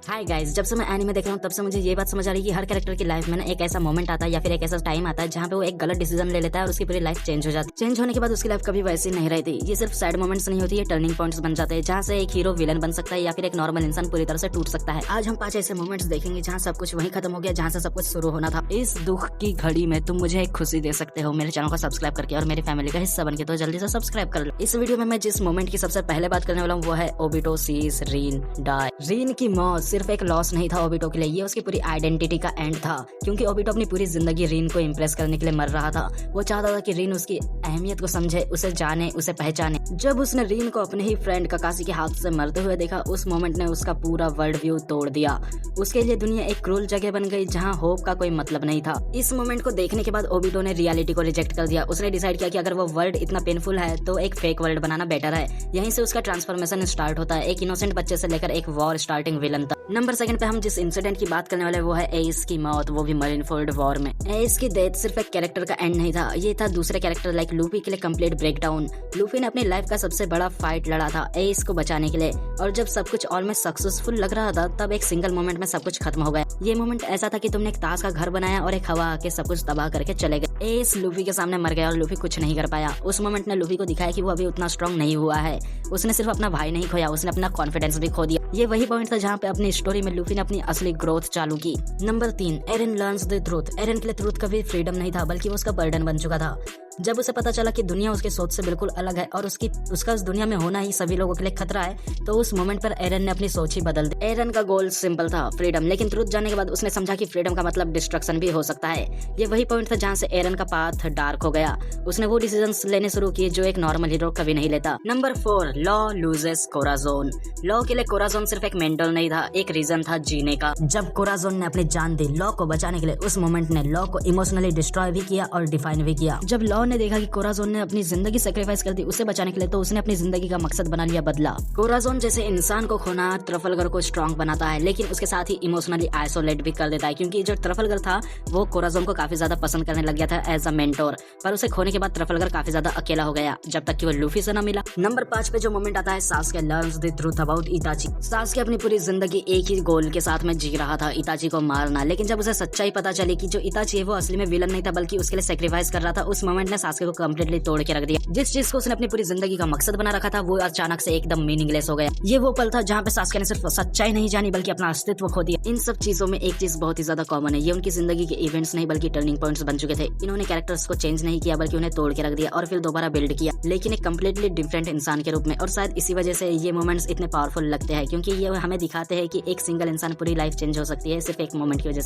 Hi guys, जब से मैं एनीमे देख रहा हूँ तब से मुझे ये बात समझ आ रही है कि हर कैरेक्टर की लाइफ में ना एक ऐसा मोमेंट आता है या फिर एक ऐसा टाइम आता है जहाँ पे वो एक गलत डिसीजन ले लेता है और उसकी पूरी लाइफ चेंज हो जाती है। चेंज होने के बाद उसकी लाइफ कभी वैसी नहीं रहती। ये सिर्फ सैड मोमेंट्स नहीं होती, ये टर्निंग पॉइंट्स बन जाते हैं जहाँ से एक हीरो विलन बन सकता है या फिर एक नॉर्मल इंसान पूरी तरह से टूट सकता है। आज हम 5 ऐसे मोमेंट्स देखेंगे जहाँ सब कुछ वहीं खत्म हो गया जहाँ से सब कुछ शुरू होना था। इस दुख की घड़ी में तुम मुझे एक खुशी दे सकते हो मेरे चैनल को सब्सक्राइब करके और मेरी फैमिली का हिस्सा बन के, तो जल्दी से सब्सक्राइब कर लो। इस वीडियो में मैं जिस मोमेंट की सबसे पहले बात करने वाला हूँ वो है Obito sees Rin die. Rin की मौत सिर्फ एक लॉस नहीं था ओबिटो के लिए, ये उसकी पूरी आइडेंटिटी का एंड था। क्योंकि ओबिटो अपनी पूरी जिंदगी रीन को इम्प्रेस करने के लिए मर रहा था। वो चाहता था कि रीन उसकी अहमियत को समझे, उसे जाने, उसे पहचाने। जब उसने रीन को अपने ही फ्रेंड ककाशी के हाथ से मरते हुए देखा, उस मोमेंट ने उसका पूरा वर्ल्ड व्यू तोड़ दिया। उसके लिए दुनिया एक क्रूल जगह बन गई जहाँ होप का कोई मतलब नहीं था। इस मोमेंट को देखने के बाद ओबिटो ने रियलिटी को रिजेक्ट कर दिया। उसने डिसाइड किया कि अगर वो वर्ल्ड इतना पेनफुल है तो एक फेक वर्ल्ड बनाना बेटर है। यहीं से उसका ट्रांसफॉर्मेशन स्टार्ट होता है, एक इनोसेंट बच्चे से लेकर एक वॉर स्टार्टिंग विलन तक। नंबर 2 पे हम जिस इंसिडेंट की बात करने वाले वो है एस की मौत, वो भी मरीनफोर्ड वॉर में। एस की डेथ सिर्फ एक कैरेक्टर का एंड नहीं था, ये था दूसरे कैरेक्टर लाइक लूफी के लिए कंप्लीट ब्रेकडाउन। लूफी ने अपनी लाइफ का सबसे बड़ा फाइट लड़ा था एस को बचाने के लिए, और जब सब कुछ ऑलमोस्ट सक्सेसफुल लग रहा था तब एक सिंगल मोमेंट में सब कुछ खत्म हो गया। ये मोमेंट ऐसा था कि तुमने एक ताश का घर बनाया और एक हवा आके सब कुछ तबाह करके चले गए। एस लूफी के सामने मर गया और लूफी कुछ नहीं कर पाया। उस मोमेंट ने लूफी को दिखाया कि वो अभी उतना स्ट्रांग नहीं हुआ है। उसने सिर्फ अपना भाई नहीं खोया, उसने अपना कॉन्फिडेंस भी खो दिया। ये वही पॉइंट था जहाँ पे अपनी स्टोरी में लूफी ने अपनी असली ग्रोथ चालू की। Number 3, Aaron learns the truth. Aaron के लिए ट्रूथ कभी फ्रीडम नहीं था बल्कि वो उसका बर्डन बन चुका था। जब उसे पता चला कि दुनिया उसके सोच से बिल्कुल अलग है और उसका उस दुनिया में होना ही सभी लोगों के लिए खतरा है, तो उस मोमेंट पर एरन ने अपनी सोच ही बदल दी। एरन का गोल सिंपल था, फ्रीडम, लेकिन ट्रूथ जानने के बाद उसने समझा कि फ्रीडम का मतलब डिस्ट्रक्शन भी हो सकता है। ये वही पॉइंट था जहाँ से एरन का पाथ डार्क हो गया। उसने वो डिसीजंस लेने शुरू किए जो एक नॉर्मल हीरो कभी नहीं लेता। Number 4, Law loses Corazon. Law के लिए कोराजोन सिर्फ एक मेंटल नहीं था, एक रीजन था जीने का। जब कोराजोन ने अपनी जान दी लॉ को बचाने के लिए, उस मोमेंट ने लॉ को इमोशनली डिस्ट्रॉय भी किया और डिफाइन भी किया। जब लॉ ने देखा कि कोराजोन ने अपनी जिंदगी सेक्रीफाइस कर दी उसे बचाने के लिए, तो उसने अपनी जिंदगी का मकसद बना लिया बदला। कोराजोन जैसे इंसान को खोना ट्रफलगर को स्ट्रॉन्ग बनाता है, लेकिन उसके साथ ही इमोशनली आइसोलेट भी कर देता है। क्योंकि जो ट्रफलगर था वो कोराजोन को काफी ज्यादा पसंद करने लग गया था एज अ मेंटोर, पर उसे खोने के बाद ट्रफलगर काफी ज्यादा अकेला हो गया जब तक कि वो लूफी से न मिला। नंबर 5 पे जो मोमेंट आता है Sasuke learns the truth about इताची। Sasuke अपनी पूरी जिंदगी एक ही गोल के साथ में जी रहा था, इताची को मारना। लेकिन जब उसे सच्चाई पता चली कि जो इताची है वो असली में विलन नहीं था बल्कि उसके लिए सेक्रीफाइस कर रहा था, उस मोमेंट ने सास्के को कंप्लीटली तोड़ के रख दिया। जिस चीज को उसने अपनी पूरी जिंदगी का मकसद बना रखा था वो अचानक से एकदम मीनिंगलेस हो गया। ये वो पल था जहाँ पे सास्के ने सिर्फ सच्चाई नहीं जानी बल्कि अपना अस्तित्व खो दिया। इन सब चीजों में एक चीज बहुत ही ज्यादा कॉमन है, ये उनकी जिंदगी के इवेंट्स नहीं बल्कि टर्निंग पॉइंट्स बन चुके थे। इन्होंने कैरेक्टर्स को चेंज नहीं किया बल्कि उन्हें तोड़ के रख दिया और फिर दोबारा बिल्ड किया, लेकिन एक कम्प्लीटली डिफरेंट इंसान के रूप में। और शायद इसी वजह से ये मोमेंट्स इतने पावरफुल लगते हैं, क्योंकि ये हमें दिखाते हैं कि एक सिंगल इंसान पूरी लाइफ चेंज हो सकती है सिर्फ एक मोमेंट की वजह से।